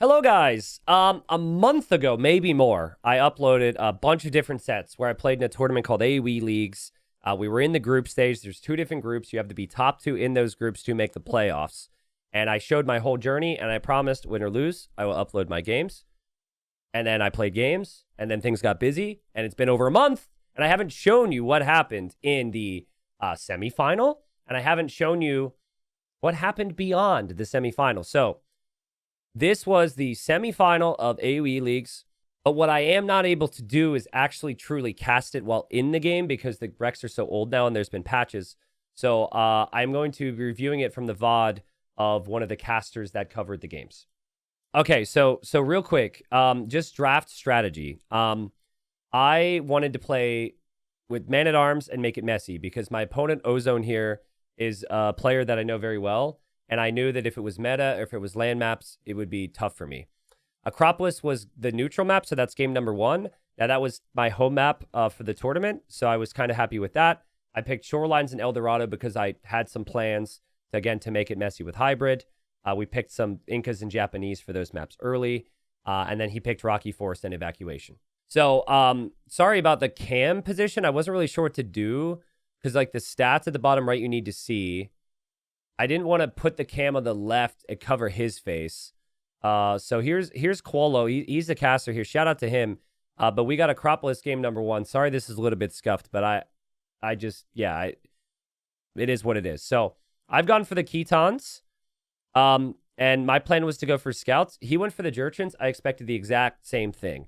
Hello, guys. A month ago, maybe more, I uploaded a bunch of different sets where I played in a tournament called AoE Leagues. We were in the group stage. There's two different groups. You have to be top two in those groups to make the playoffs. And I showed my whole journey, and I promised, win or lose, I will upload my games. And then I played games, and then things got busy, and it's been over a month, and I haven't shown you what happened in the semifinal, and I haven't shown you what happened beyond the semifinal. So this was the semifinal of AoE Leagues, but what I am not able to do is actually truly cast it while in the game because the Recs are so old now and there's been patches. So I'm going to be reviewing it from the VOD of one of the casters that covered the games. Okay, so real quick, just draft strategy. I wanted to play with Man-at-Arms and make it messy because my opponent, Ozone here, is a player that I know very well. And I knew that if it was meta or if it was land maps, it would be tough for me. Acropolis was the neutral map, so that's game number one. Now, that was my home map for the tournament, so I was kind of happy with that. I picked Shorelines and El Dorado because I had some plans, to make it messy with hybrid. We picked some Incas and Japanese for those maps early, and then he picked Rocky Forest and Evacuation. So, sorry about the cam position. I wasn't really sure what to do because, like, the stats at the bottom right you need to see. I didn't want to put the cam on the left and cover his face. So here's Quolo. He's the caster here. Shout out to him. But we got Acropolis game number one. Sorry, this is a little bit scuffed, but it is what it is. So I've gone for the Ketons. And my plan was to go for scouts. He went for the Jurchens. I expected the exact same thing.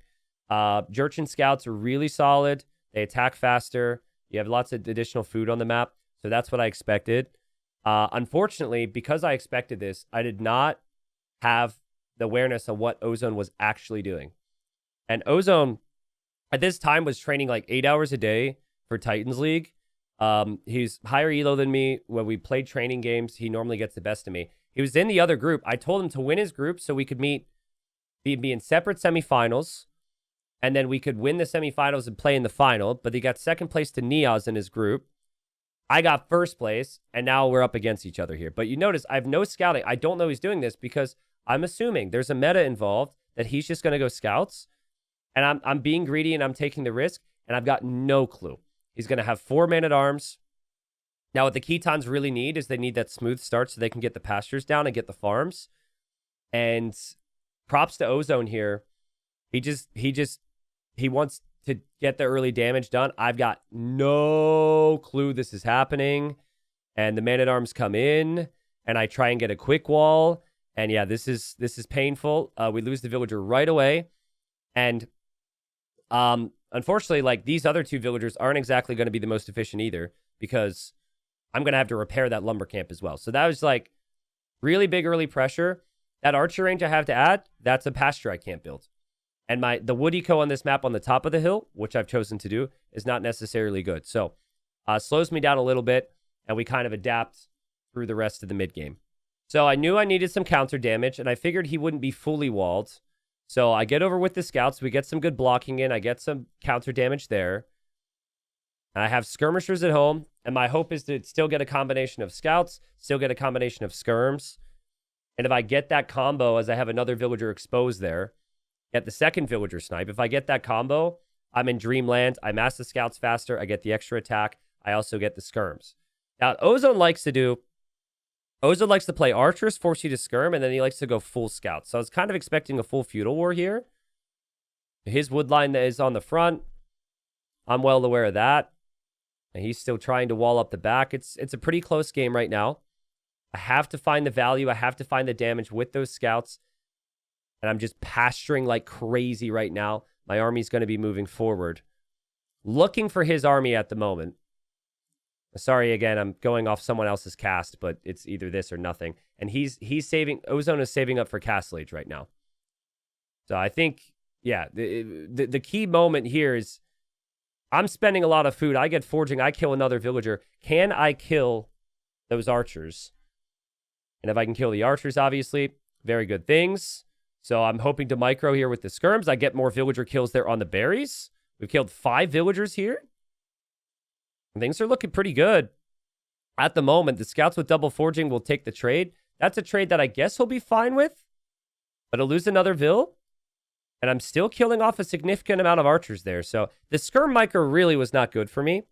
Jurchen scouts are really solid. They attack faster. You have lots of additional food on the map. So that's what I expected. Unfortunately, because I expected this, I did not have the awareness of what Ozone was actually doing. And Ozone, at this time, was training like 8 hours a day for Titans League. He's higher elo than me. When we played training games, he normally gets the best of me. He was in the other group. I told him to win his group so we could be in separate semifinals. And then we could win the semifinals and play in the final. But he got second place to Niaz in his group. I got first place, and now we're up against each other here. But you notice I have no scouting. I don't know he's doing this because I'm assuming there's a meta involved that he's just going to go scouts. And I'm being greedy, and I'm taking the risk, and I've got no clue. He's going to have 4 Man-at-Arms. Now, what the Ketons really need is they need that smooth start so they can get the pastures down and get the farms. And props to Ozone here. He wants to get the early damage done. I've got no clue this is happening. And the Man-at-Arms come in, and I try and get a quick wall. And yeah, this is painful. We lose the villager right away. And unfortunately, like, these other two villagers aren't exactly going to be the most efficient either because I'm going to have to repair that lumber camp as well. So that was like really big early pressure. That archer range I have to add, that's a pasture I can't build. And the wood eco on this map on the top of the hill, which I've chosen to do, is not necessarily good. So slows me down a little bit, and we kind of adapt through the rest of the mid game. So I knew I needed some counter damage, and I figured he wouldn't be fully walled. So I get over with the scouts. We get some good blocking in. I get some counter damage there. I have skirmishers at home, and my hope is to still get a combination of scouts, still get a combination of skirms. And if I get that combo, as I have another villager exposed there, get the second villager snipe. If I get that combo, I'm in dreamland. I mass the scouts faster. I get the extra attack. I also get the skirms. Now, Ozone likes to play archers, force you to skirm, and then he likes to go full scouts. So I was kind of expecting a full feudal war here. His wood line that is on the front, I'm well aware of that. And he's still trying to wall up the back. It's a pretty close game right now. I have to find the value. I have to find the damage with those scouts. And I'm just pasturing like crazy right now. My army's going to be moving forward. Looking for his army at the moment. Sorry, again, I'm going off someone else's cast, but it's either this or nothing. And Ozone is saving up for Castle Age right now. So I think, yeah, the key moment here is I'm spending a lot of food. I get forging. I kill another villager. Can I kill those archers? And if I can kill the archers, obviously, very good things. So I'm hoping to micro here with the skirms. I get more villager kills there on the berries. We've killed 5 villagers here. And things are looking pretty good. At the moment, the scouts with double forging will take the trade. That's a trade that I guess he'll be fine with. But I'll lose another Vil, and I'm still killing off a significant amount of archers there. So the Skirm micro really was not good for me.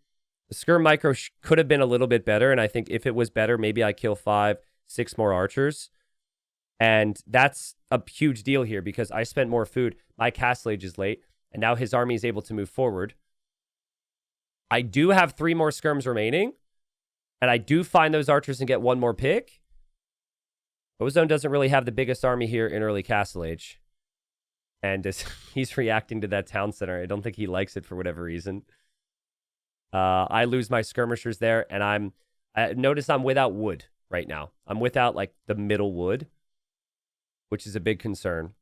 The Skirm micro could have been a little bit better, and I think if it was better, maybe I kill 5, 6 more archers. And that's a huge deal here because I spent more food. My castle age is late, and now his army is able to move forward. I do have 3 more skirms remaining, and I do find those archers and get 1 more pick. Ozone doesn't really have the biggest army here in early castle age. And he's reacting to that town center. I don't think he likes it for whatever reason. I lose my skirmishers there, and notice I'm without wood right now. I'm without, like, the middle wood, which is a big concern.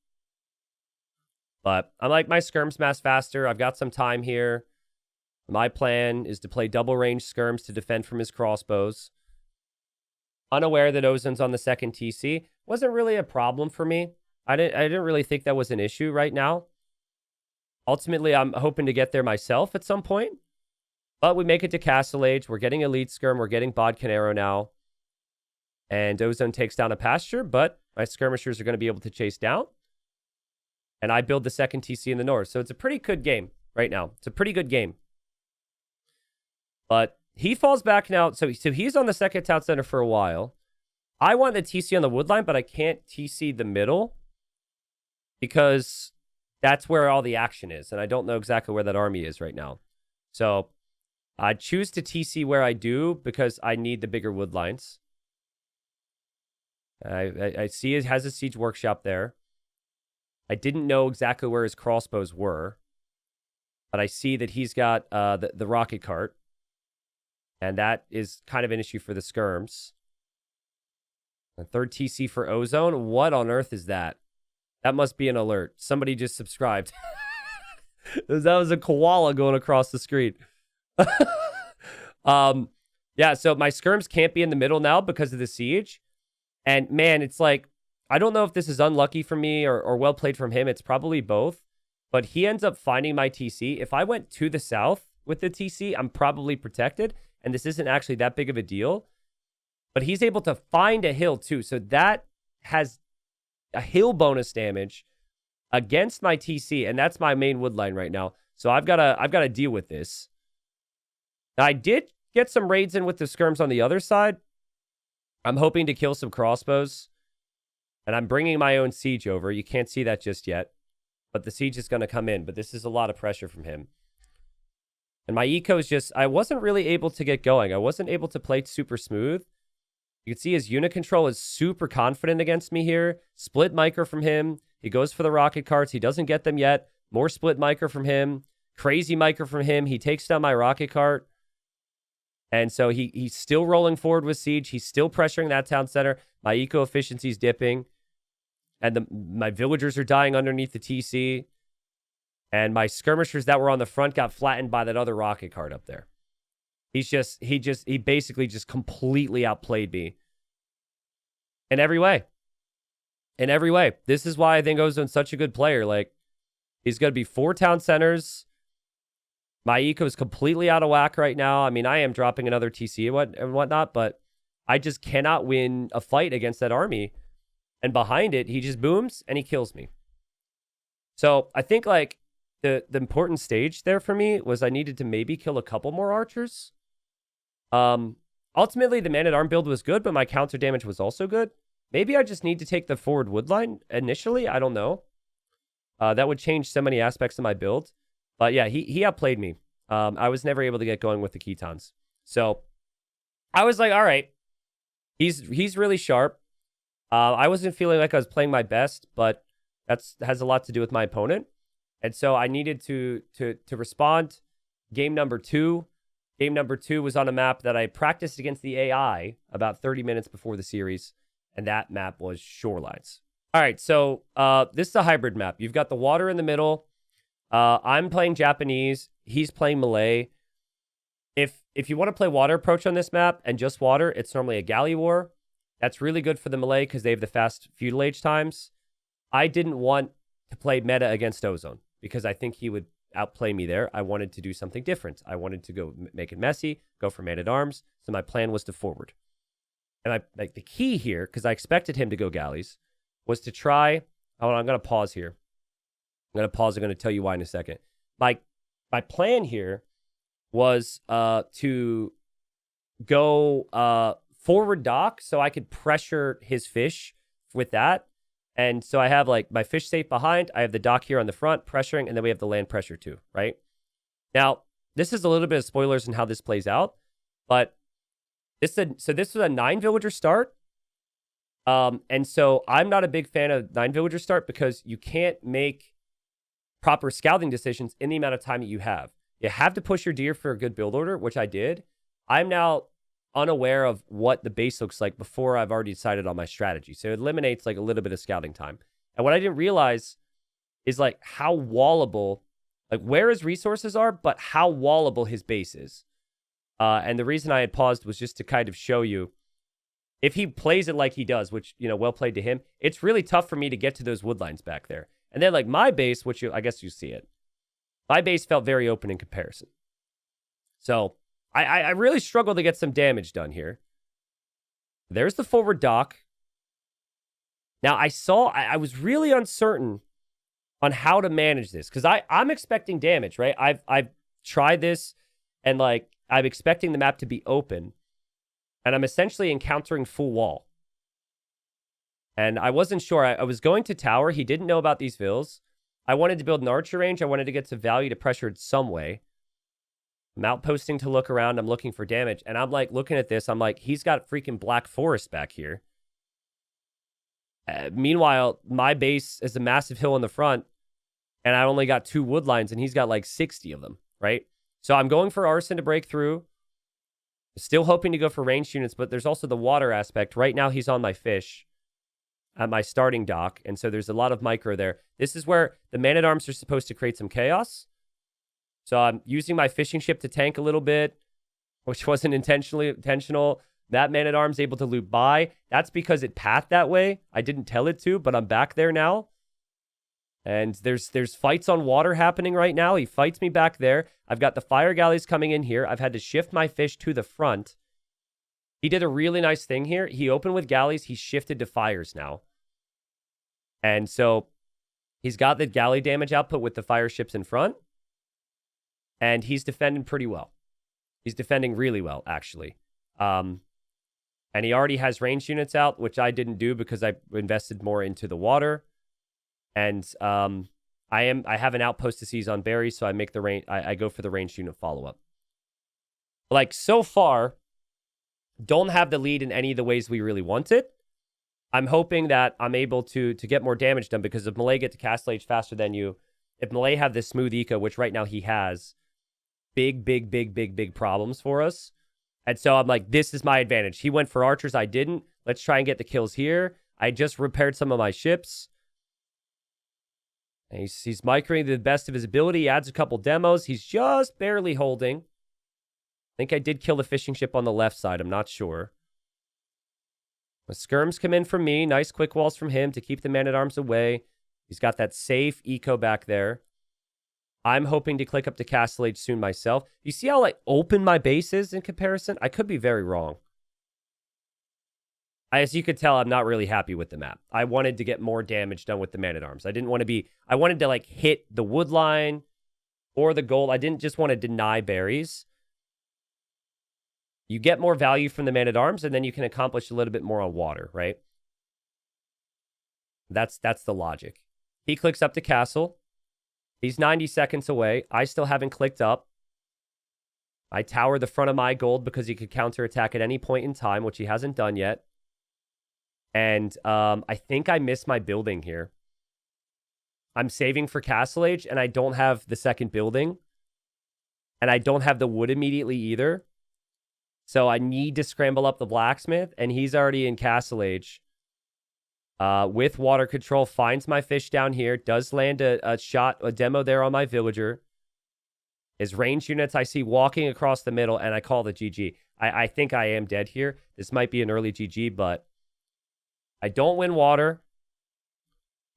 But I like my skirms mass faster. I've got some time here. My plan is to play double range skirms to defend from his crossbows. Unaware that Ozone's on the second TC. Wasn't really a problem for me. I didn't really think that was an issue right now. Ultimately, I'm hoping to get there myself at some point. But we make it to Castle Age. We're getting Elite Skirm. We're getting Bod Canero now. And Ozone takes down a pasture, but my skirmishers are going to be able to chase down. And I build the second TC in the north. So it's a pretty good game right now. It's a pretty good game. But he falls back now. So he's on the second town center for a while. I want the TC on the wood line, but I can't TC the middle because that's where all the action is. And I don't know exactly where that army is right now. So I choose to TC where I do because I need the bigger wood lines. I see it has a siege workshop there. I didn't know exactly where his crossbows were, but I see that he's got the rocket cart, and that is kind of an issue for the skirms. A third TC for Ozone. What on earth is that? That must be an alert. Somebody just subscribed. That was a koala going across the screen. Yeah, so my skirms can't be in the middle now because of the siege. And man, it's like, I don't know if this is unlucky for me or well played from him. It's probably both. But he ends up finding my TC. If I went to the south with the TC, I'm probably protected. And this isn't actually that big of a deal. But he's able to find a hill too. So that has a hill bonus damage against my TC. And that's my main wood line right now. So I've got to deal with this. Now, I did get some raids in with the skirms on the other side. I'm hoping to kill some crossbows. And I'm bringing my own siege over. You can't see that just yet. But the siege is going to come in. But this is a lot of pressure from him. And my eco is just... I wasn't really able to get going. I wasn't able to play super smooth. You can see his unit control is super confident against me here. Split micro from him. He goes for the rocket carts. He doesn't get them yet. More split micro from him. Crazy micro from him. He takes down my rocket cart. And so he's still rolling forward with siege. He's still pressuring that town center. My eco efficiency is dipping. And my villagers are dying underneath the TC. And my skirmishers that were on the front got flattened by that other rocket cart up there. He basically just completely outplayed me. In every way. In every way. This is why I think Ozone's such a good player. Like, he's going to be 4 town centers. My eco is completely out of whack right now. I mean, I am dropping another TC and whatnot, but I just cannot win a fight against that army. And behind it, he just booms and he kills me. So I think like the important stage there for me was I needed to maybe kill a couple more archers. Ultimately, the man-at-arm build was good, but my counter damage was also good. Maybe I just need to take the forward wood line initially. I don't know. That would change so many aspects of my build. But yeah, he outplayed me. I was never able to get going with the Ketons. So I was like, all right, he's really sharp. I wasn't feeling like I was playing my best, but has a lot to do with my opponent. And so I needed to respond. Game number 2. Game number 2 was on a map that I practiced against the AI about 30 minutes before the series. And that map was Shorelines. All right, so this is a hybrid map. You've got the water in the middle. I'm playing Japanese. He's playing Malay. If you want to play water approach on this map and just water, it's normally a galley war. That's really good for the Malay because they have the fast feudal age times. I didn't want to play meta against Ozone because I think he would outplay me there. I wanted to do something different. I wanted to go make it messy, go for man-at-arms. So my plan was to forward. And the key here, because I expected him to go galleys, was to try Hold on, I'm going to pause here. I'm going to pause. I'm going to tell you why in a second. My plan here was to go forward dock so I could pressure his fish with that. And so I have like my fish safe behind. I have the dock here on the front pressuring, and then we have the land pressure too, right? Now, this is a little bit of spoilers in how this plays out, but this was a 9 villager start. And so I'm not a big fan of 9 villager start because you can't make proper scouting decisions in the amount of time that you have. You have to push your deer for a good build order, which I did. I'm now unaware of what the base looks like before I've already decided on my strategy. So it eliminates like a little bit of scouting time. And what I didn't realize is like how wallable, like where his resources are, but how wallable his base is. And the reason I had paused was just to kind of show you, if he plays it like he does, which, you know, well played to him, it's really tough for me to get to those wood lines back there. And then like my base, which I guess you see it, my base felt very open in comparison. So I really struggled to get some damage done here. There's the forward dock. Now I was really uncertain on how to manage this because I'm expecting damage, right? I've tried this and like I'm expecting the map to be open, and I'm essentially encountering full wall. And I wasn't sure. I was going to tower. He didn't know about these vills. I wanted to build an archer range. I wanted to get some value to pressure it some way. I'm outposting to look around. I'm looking for damage. And I'm like looking at this. I'm like, he's got freaking black forest back here. Meanwhile, my base is a massive hill in the front. And I only got 2 wood lines. And he's got like 60 of them, right? So I'm going for arson to break through. Still hoping to go for ranged units. But there's also the water aspect. Right now, he's on my fish at my starting dock. And so there's a lot of micro there. This is where the man-at-arms are supposed to create some chaos. So I'm using my fishing ship to tank a little bit, which wasn't intentional. That man-at-arms able to loop by. That's because it pathed that way. I didn't tell it to, but I'm back there now. And there's fights on water happening right now. He fights me back there. I've got the fire galleys coming in here. I've had to shift my fish to the front. He did a really nice thing here. He opened with galleys. He shifted to fires now. And so he's got the galley damage output with the fire ships in front. And he's defending pretty well. He's defending really well, actually. And he already has ranged units out, which I didn't do because I invested more into the water. And I have an outpost to seize on berries, so I make the range. I go for the ranged unit follow-up. Like, so far, don't have the lead in any of the ways we really want it. I'm hoping that I'm able to get more damage done, because if Malay get to Castle Age faster than you, if Malay have this smooth eco, which right now he has, big problems for us. And so I'm like, this is my advantage. He went for archers. I didn't. Let's try and get the kills here. I just repaired some of my ships. And he's microing to the best of his ability. He adds a couple demos. He's just barely holding. I think I did kill the fishing ship on the left side. I'm not sure. The skirms come in from me. Nice quick walls from him to keep the man-at-arms away. He's got that safe eco back there. I'm hoping to click up to Castle Age soon myself. You see how like open my base is in comparison? I could be very wrong. As you could tell, I'm not really happy with the map. I wanted to get more damage done with the man-at-arms. I wanted to like hit the wood line or the gold. I didn't just want to deny berries. You get more value from the man-at-arms, and then you can accomplish a little bit more on water, right? That's the logic. He clicks up to castle. He's 90 seconds away. I still haven't clicked up. I tower the front of my gold because he could counterattack at any point in time, which he hasn't done yet. And I think I missed my building here. I'm saving for Castle Age, and I don't have the second building. And I don't have the wood immediately either. So I need to scramble up the blacksmith, and he's already in Castle Age. With water control, finds my fish down here, does land a demo there on my villager. His ranged units I see walking across the middle, and I call the GG. I think I am dead here. This might be an early GG, but I don't win water.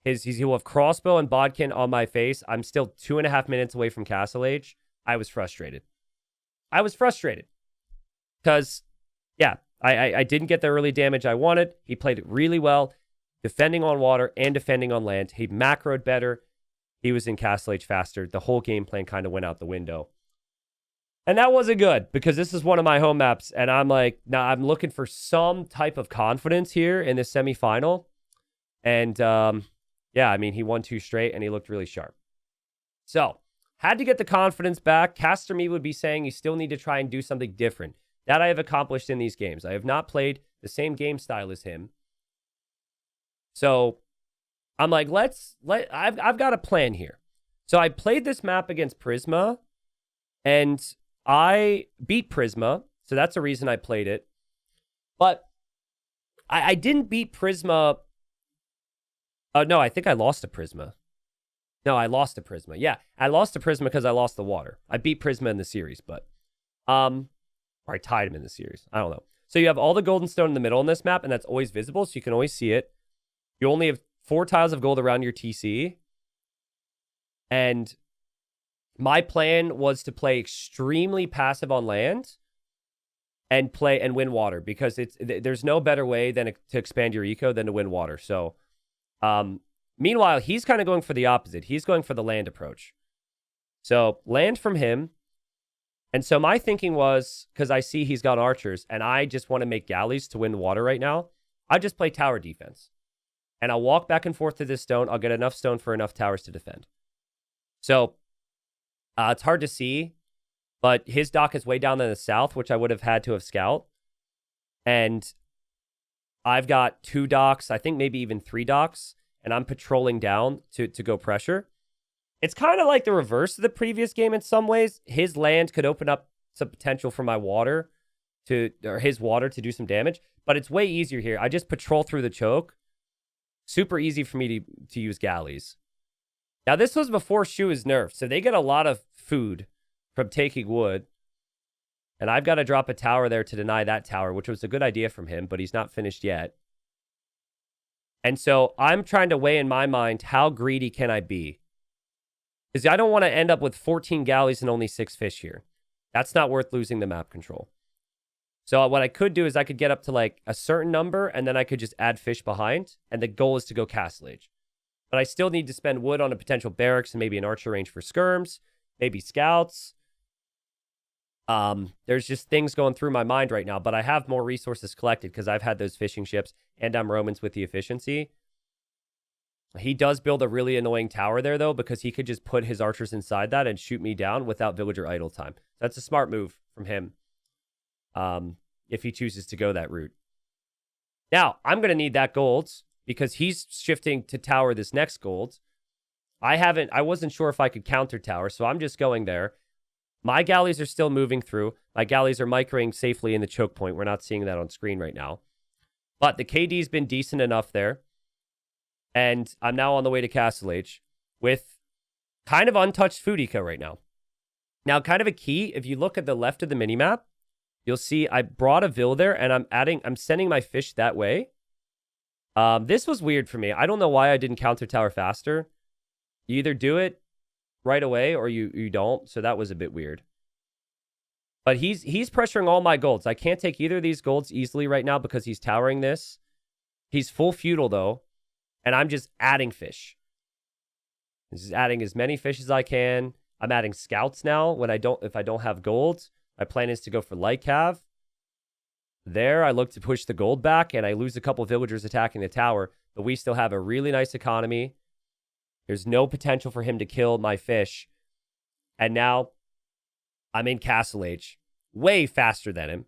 He'll have crossbow and bodkin on my face. I'm still 2.5 minutes away from Castle Age. I was frustrated. Because, yeah, I didn't get the early damage I wanted. He played it really well. defending on water and defending on land. He macroed better. He was in Castle Age faster. The whole game plan kind of went out the window. And that wasn't good because this is one of my home maps. And I'm like, now I'm looking for some type of confidence here in this semifinal. And yeah, I mean, he won 2 straight and he looked really sharp. So had to get the confidence back. Caster me would be saying you still need to try and do something different. That I have accomplished in these games. I have not played the same game style as him. So I'm like, I've got a plan here. So I played this map against Prisma and I beat Prisma. So that's the reason I played it. But I didn't beat Prisma. No, I think I lost to Prisma. No, I lost to Prisma. Yeah, I lost to Prisma because I lost the water. I beat Prisma in the series, but or I tied him in the series. I don't know. So you have all the golden stone in the middle in this map, and that's always visible, so you can always see it. You only have 4 tiles of gold around your TC. And my plan was to play extremely passive on land and play and win water because there's no better way than to expand your eco than to win water. So meanwhile, he's kind of going for the opposite. He's going for the land approach. So land from him. And so my thinking was, because I see he's got archers and I just want to make galleys to win water right now, I just play tower defense. And I'll walk back and forth to this stone. I'll get enough stone for enough towers to defend. So it's hard to see, but his dock is way down in the south, which I would have had to have scout. And I've got 2 docks, I think maybe even 3 docks, and I'm patrolling down to go pressure. It's kind of like the reverse of the previous game in some ways. His land could open up some potential for my water or his water to do some damage, but it's way easier here. I just patrol through the choke. Super easy for me to use galleys. Now, this was before Shu is nerfed, so they get a lot of food from taking wood. And I've got to drop a tower there to deny that tower, which was a good idea from him, but he's not finished yet. And so I'm trying to weigh in my mind, how greedy can I be? Because I don't want to end up with 14 galleys and only 6 fish here. That's not worth losing the map control. So what I could do is I could get up to like a certain number, and then I could just add fish behind. And the goal is to go Castle Age. But I still need to spend wood on a potential barracks and maybe an archer range for skirms, maybe scouts. There's just things going through my mind right now, but I have more resources collected because I've had those fishing ships and I'm Romans with the efficiency. He does build a really annoying tower there, though, because he could just put his archers inside that and shoot me down without villager idle time. That's a smart move from him if he chooses to go that route. Now, I'm going to need that gold because he's shifting to tower this next gold. I wasn't sure if I could counter tower, so I'm just going there. My galleys are still moving through. My galleys are microing safely in the choke point. We're not seeing that on screen right now. But the KD's been decent enough there. And I'm now on the way to Castle Age with kind of untouched food eco right now. Now, kind of a key, if you look at the left of the minimap, you'll see I brought a vill there and I'm sending my fish that way. This was weird for me. I don't know why I didn't counter tower faster. You either do it right away or you don't. So that was a bit weird. But he's pressuring all my golds. I can't take either of these golds easily right now because he's towering this. He's full feudal though. And I'm just adding fish. Just adding as many fish as I can. I'm adding scouts now if I don't have gold. My plan is to go for light cav. There, I look to push the gold back, and I lose a couple villagers attacking the tower, but we still have a really nice economy. There's no potential for him to kill my fish. And now, I'm in Castle Age. Way faster than him.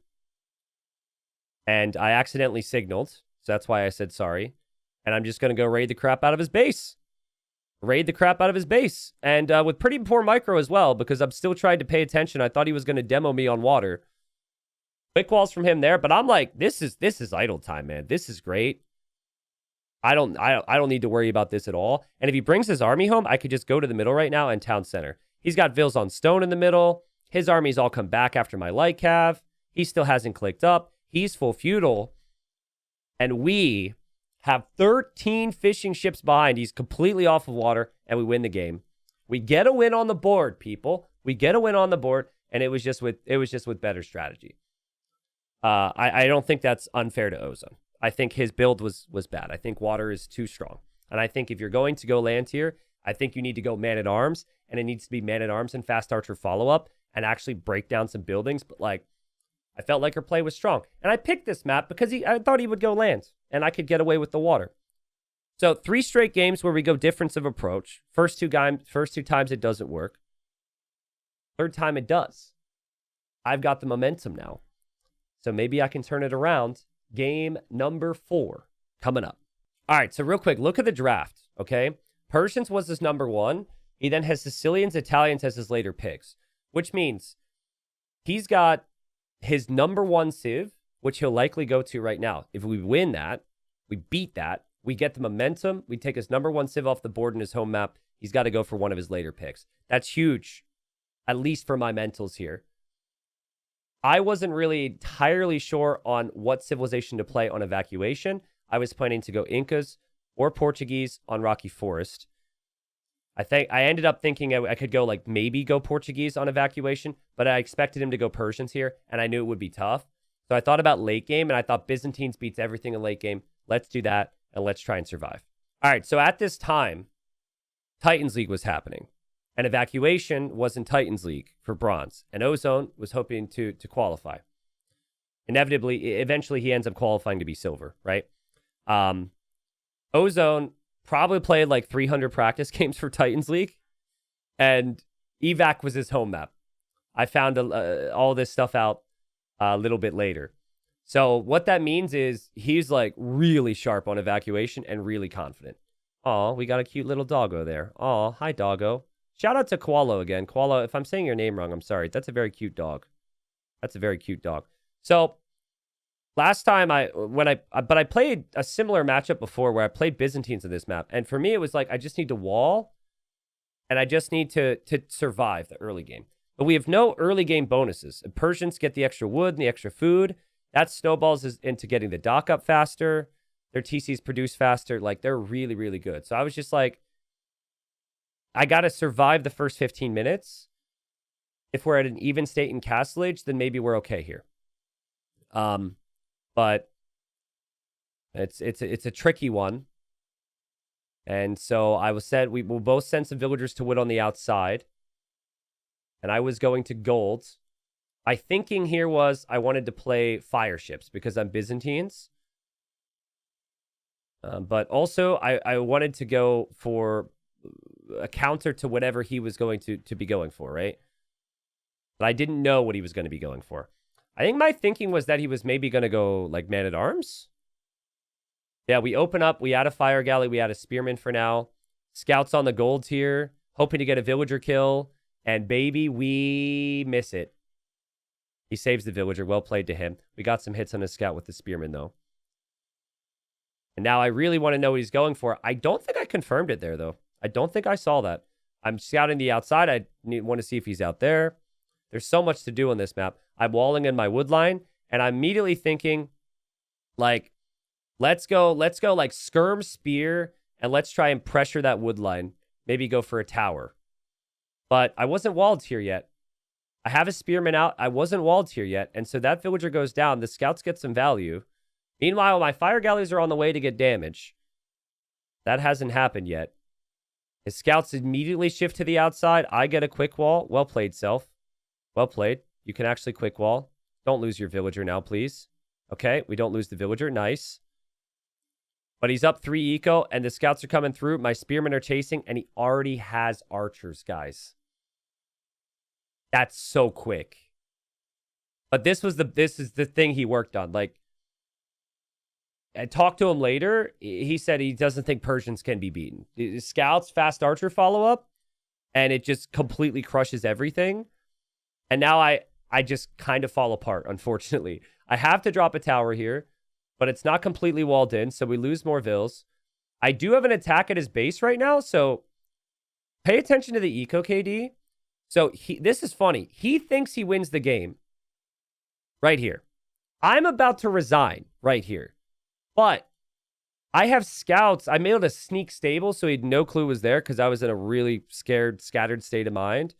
And I accidentally signaled, so that's why I said sorry. And I'm just going to go raid the crap out of his base. Raid the crap out of his base. And with pretty poor micro as well, because I'm still trying to pay attention. I thought he was going to demo me on water. Quick walls from him there, but I'm like, this is idle time, man. This is great. I don't need to worry about this at all. And if he brings his army home, I could just go to the middle right now and town center. He's got vills on stone in the middle. His armies all come back after my light cav. He still hasn't clicked up. He's full feudal. And we have 13 fishing ships behind. He's completely off of water, and we win the game. We get a win on the board, people. We get a win on the board, and it was just with better strategy. I don't think that's unfair to Ozone. I think his build was bad. I think water is too strong. And I think if you're going to go land tier, I think you need to go man-at-arms, and it needs to be man-at-arms and fast archer follow-up and actually break down some buildings. But, like, I felt like her play was strong. And I picked this map because I thought he would go land, and I could get away with the water. So 3 straight games where we go difference of approach. First two times it doesn't work. Third time it does. I've got the momentum now. So maybe I can turn it around. Game number 4 coming up. All right, so real quick, look at the draft, okay? Persians was his number 1. He then has Sicilians, Italians as his later picks, which means he's got his number 1 Civ, which he'll likely go to right now. If we win that, we beat that, we get the momentum, we take his number 1 Civ off the board in his home map, he's got to go for one of his later picks. That's huge, at least for my mentals here. I wasn't really entirely sure on what civilization to play on Evacuation. I was planning to go Incas or Portuguese on Rocky Forest. I ended up thinking I could go, like, maybe go Portuguese on Evacuation, but I expected him to go Persians here, and I knew it would be tough. So I thought about late game, and I thought Byzantines beats everything in late game. Let's do that, and let's try and survive. All right, so at this time, Titans League was happening, and Evacuation was in Titans League for bronze, and Ozone was hoping to qualify. Inevitably, eventually he ends up qualifying to be silver, right? Ozone probably played like 300 practice games for Titans League, and Evac was his home map. I found all this stuff out a little bit later. So what that means is he's like really sharp on Evacuation and really confident. Oh, we got a cute little doggo there. Oh, hi, doggo. Shout out to Koalo again. Koalo, if I'm saying your name wrong, I'm sorry. That's a very cute dog. That's a very cute dog. So last time I played a similar matchup before where I played Byzantines in this map. And for me, it was like, I just need to wall and I just need to survive the early game. But we have no early game bonuses. Persians get the extra wood and the extra food. That snowballs into getting the dock up faster. Their TCs produce faster. Like, they're really, really good. So I was just like, I got to survive the first 15 minutes. If we're at an even state in Castle Age, then maybe we're okay here. But it's a tricky one. And so I was said we will both send some villagers to wood on the outside. And I was going to gold. My thinking here was I wanted to play fire ships because I'm Byzantines. But also I wanted to go for a counter to whatever he was going to be going for, right? But I didn't know what he was going to be going for. I think my thinking was that he was maybe going to go like man-at-arms. Yeah, we open up. We add a fire galley. We add a spearman for now. Scouts on the gold tier. Hoping to get a villager kill. And baby, we miss it. He saves the villager. Well played to him. We got some hits on his scout with the spearman, though. And now I really want to know what he's going for. I don't think I confirmed it there, though. I don't think I saw that. I'm scouting the outside. I want to see if he's out there. There's so much to do on this map. I'm walling in my wood line, and I'm immediately thinking, like, let's go like skirm spear, and let's try and pressure that wood line. Maybe go for a tower. But I wasn't walled here yet. I have a spearman out. I wasn't walled here yet, and so that villager goes down. The scouts get some value. Meanwhile, my fire galleys are on the way to get damage. That hasn't happened yet. His scouts immediately shift to the outside. I get a quick wall. Well played, Self. Well played. You can actually quick wall. Don't lose your villager now, please. Okay, we don't lose the villager. Nice. But he's up 3 eco, and the scouts are coming through. My spearmen are chasing, and he already has archers, guys. That's so quick. But this is the thing he worked on. Like, I talked to him later. He said he doesn't think Persians can be beaten. Scouts, fast archer follow-up, and it just completely crushes everything. And now I just kind of fall apart, unfortunately. I have to drop a tower here, but it's not completely walled in, so we lose more vills. I do have an attack at his base right now, so pay attention to the eco KD. So this is funny. He thinks he wins the game right here. I'm about to resign right here. But I have scouts. I'm able to sneak stable, so he had no clue was there because I was in a really scared, scattered state of mind.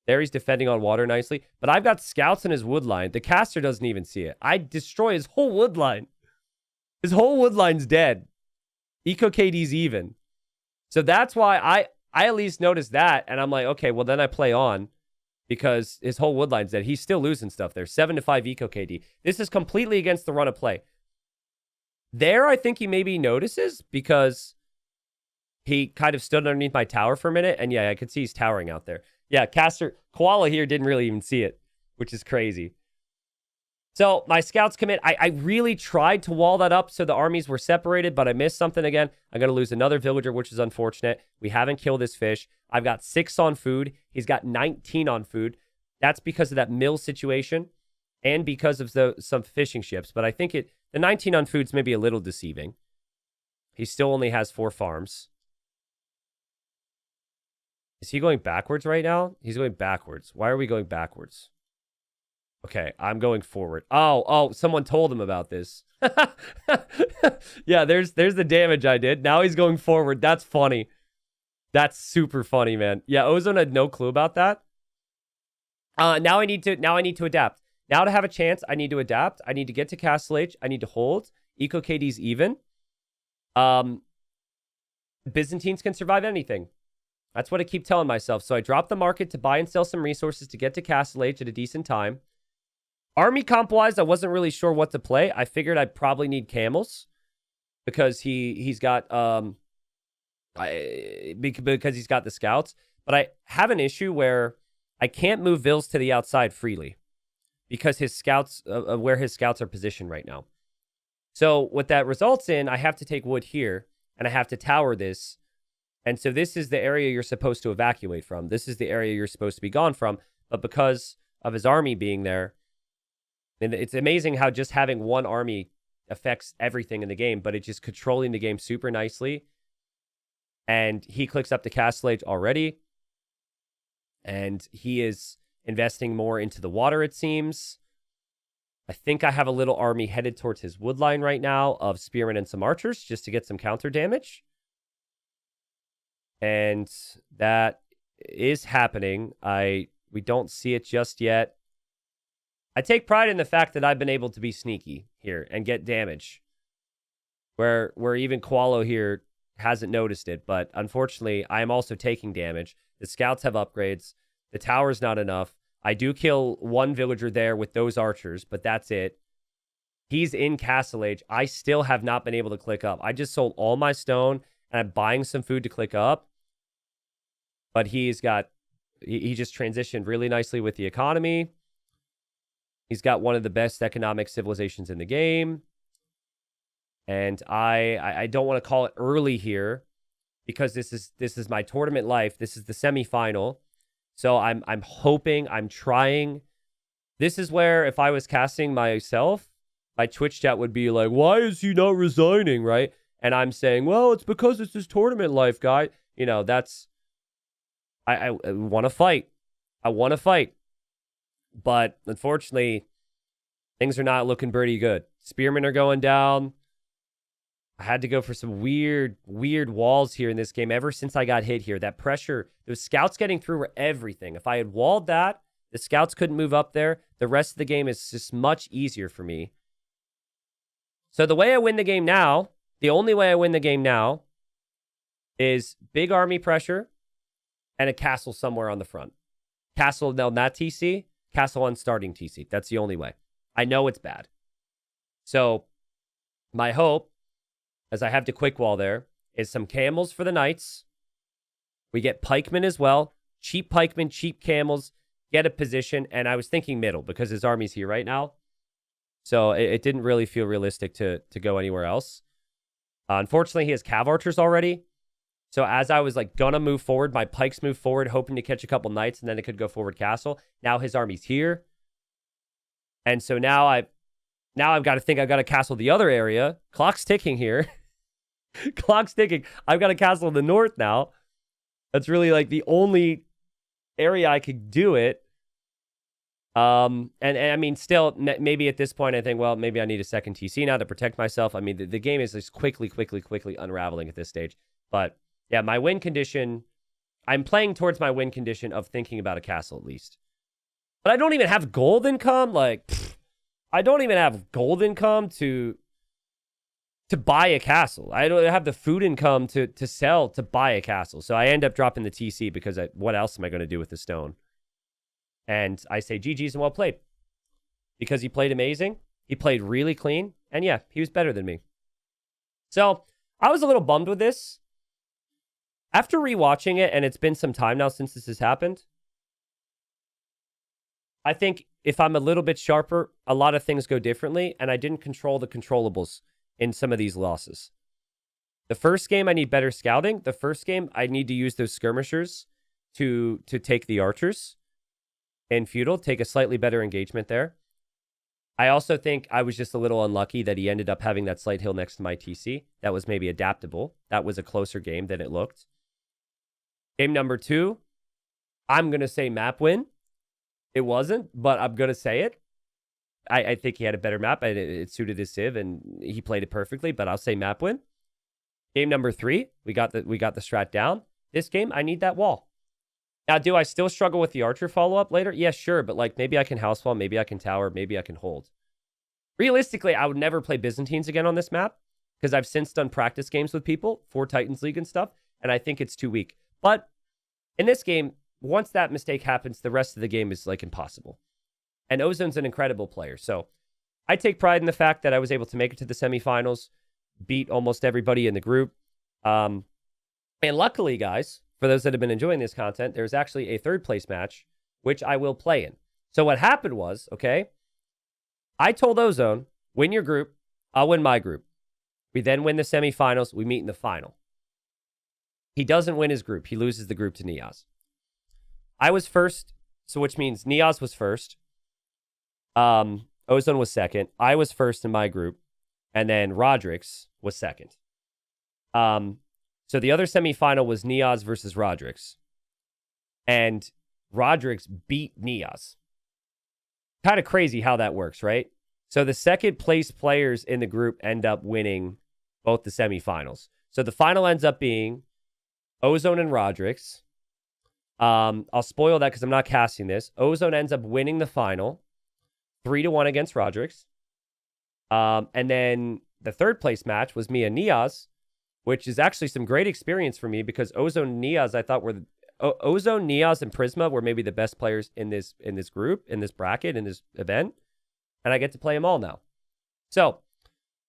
There he's defending on water nicely. But I've got scouts in his wood line. The caster doesn't even see it. I destroy his whole wood line. His whole wood line's dead. Eco KD's even. So that's why I at least noticed that, and I'm like, okay, well then I play on because his whole wood line's dead. He's still losing stuff there. 7-5 Eco KD. This is completely against the run of play. There, I think he maybe notices because he kind of stood underneath my tower for a minute, and yeah, I could see he's towering out there. Yeah, Caster, Koala here didn't really even see it, which is crazy. So my scouts commit. I really tried to wall that up so the armies were separated, but I missed something again. I'm going to lose another villager, which is unfortunate. We haven't killed this fish. I've got 6 on food. He's got 19 on food. That's because of that mill situation and because of some fishing ships. But I think the 19 on food's maybe a little deceiving. He still only has 4 farms. Is he going backwards right now? He's going backwards. Why are we going backwards? Okay, I'm going forward. Oh, someone told him about this. Yeah, there's the damage I did. Now he's going forward. That's funny. That's super funny, man. Yeah, Ozone had no clue about that. Now I need to adapt. Now to have a chance, I need to adapt. I need to get to Castle Age. I need to hold. Eco KD's even. Byzantines can survive anything. That's what I keep telling myself. So I dropped the market to buy and sell some resources to get to Castle Age at a decent time. Army comp-wise, I wasn't really sure what to play. I figured I'd probably need camels because he's got because he's got the scouts. But I have an issue where I can't move vills to the outside freely because his scouts where his scouts are positioned right now. So what that results in, I have to take wood here and I have to tower this. And so this is the area you're supposed to evacuate from. This is the area you're supposed to be gone from. But because of his army being there, and it's amazing how just having one army affects everything in the game, but it's just controlling the game super nicely. And he clicks up to Castle Age already. And he is investing more into the water, it seems. I think I have a little army headed towards his wood line right now of spearmen and some archers just to get some counter damage. And that is happening. We don't see it just yet. I take pride in the fact that I've been able to be sneaky here and get damage. Where even Koalo here hasn't noticed it, but unfortunately, I am also taking damage. The scouts have upgrades. The tower's not enough. I do kill one villager there with those archers, but that's it. He's in Castle Age. I still have not been able to click up. I just sold all my stone, and I'm buying some food to click up. But he just transitioned really nicely with the economy. He's got one of the best economic civilizations in the game. And I don't want to call it early here because this is my tournament life. This is the semifinal. So I'm hoping, I'm trying. This is where if I was casting myself, my Twitch chat would be like, why is he not resigning, right? And I'm saying, well, it's because it's his tournament life, guy. You know, that's... I want to fight. I want to fight. But unfortunately, things are not looking pretty good. Spearmen are going down. I had to go for some weird walls here in this game ever since I got hit here. That pressure, those scouts getting through were everything. If I had walled that, the scouts couldn't move up there. The rest of the game is just much easier for me. So the way I win the game now, the only way I win the game now is big army pressure and a castle somewhere on the front. Castle on that TC, castle on starting TC. That's the only way. I know it's bad. So my hope, as I have to quick wall there, is some camels for the knights. We get pikemen as well. Cheap pikemen, cheap camels, get a position. And I was thinking middle because his army's here right now. So it didn't really feel realistic to go anywhere else. Unfortunately, he has cav archers already. So as I was like gonna move forward, my pikes moved forward, hoping to catch a couple knights, and then it could go forward castle. Now his army's here. And so now I've got to think I've got to castle the other area. Clock's ticking here. Clock's ticking. I've got to castle in the north now. That's really like the only area I could do it. And I mean, still, maybe at this point, I think, well, maybe I need a second TC now to protect myself. I mean, the game is just quickly unraveling at this stage. But yeah, my win condition, I'm playing towards my win condition of thinking about a castle at least. But I don't even have gold income. Like, I don't even have gold income to to buy a castle. I don't have the food income to sell to buy a castle. So I end up dropping the TC because what else am I going to do with the stone? And I say GG's and well played. Because he played amazing. He played really clean. And yeah, he was better than me. So I was a little bummed with this. After rewatching it, and it's been some time now since this has happened, I think if I'm a little bit sharper, a lot of things go differently, and I didn't control the controllables in some of these losses. The first game, I need better scouting. The first game, I need to use those skirmishers to take the archers in feudal, take a slightly better engagement there. I also think I was just a little unlucky that he ended up having that slight hill next to my TC. That was maybe adaptable. That was a closer game than it looked. Game number 2, I'm going to say map win. It wasn't, but I'm going to say it. I think he had a better map, and it suited his civ, and he played it perfectly, but I'll say map win. Game number 3, we got the strat down. This game, I need that wall. Now, do I still struggle with the archer follow-up later? Yeah, sure, but like maybe I can house wall, maybe I can tower, maybe I can hold. Realistically, I would never play Byzantines again on this map because I've since done practice games with people for Titans League and stuff, and I think it's too weak. But in this game, once that mistake happens, the rest of the game is like impossible. And Ozone's an incredible player. So I take pride in the fact that I was able to make it to the semifinals, beat almost everybody in the group. And luckily, guys, for those that have been enjoying this content, there's actually a third place match, which I will play in. So what happened was, okay, I told Ozone, win your group, I'll win my group. We then win the semifinals, we meet in the final. He doesn't win his group. He loses the group to Niaz. I was first, so which means Niaz was first. Ozone was second. I was first in my group. And then Roderick's was second. So the other semifinal was Niaz versus Roderick's. And Roderick's beat Niaz. Kind of crazy how that works, right? So the second place players in the group end up winning both the semifinals. So the final ends up being Ozone and Roderick's. I'll spoil that because I'm not casting this. Ozone ends up winning the final 3-1 against Roderick's. And then the third place match was me and Niaz, which is actually some great experience for me because Ozone and Niaz, I thought were Ozone, Niaz, and Prisma were maybe the best players in this group, in this bracket, in this event. And I get to play them all now. So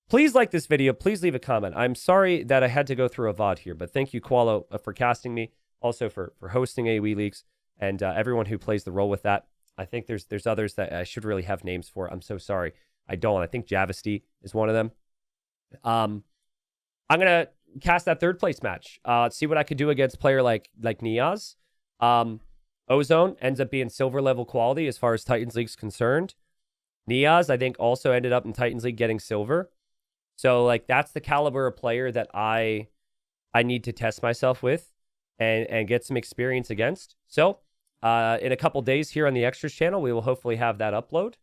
please like this video. Please leave a comment. I'm sorry that I had to go through a VOD here, but thank you, Qualo, for casting me. Also for hosting AoE Leagues and everyone who plays the role with that. I think there's others that I should really have names for. I'm so sorry. I don't. I think Javasty is one of them. I'm going to cast that third place match. See what I could do against a player like Niaz. Ozone ends up being silver level quality as far as Titans League's concerned. Niaz, I think, also ended up in Titans League getting silver. So, like, that's the caliber of player that I need to test myself with and get some experience against. So, in a couple days here on the Extras channel, we will hopefully have that upload.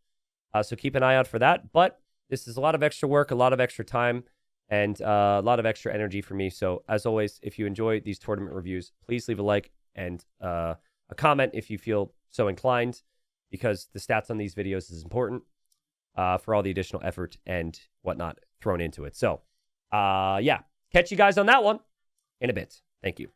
So keep an eye out for that. But this is a lot of extra work, a lot of extra time, and a lot of extra energy for me. So, as always, if you enjoy these tournament reviews, please leave a like and a comment if you feel so inclined, because the stats on these videos is important for all the additional effort and whatnot thrown into it. So, yeah, catch you guys on that one in a bit. Thank you.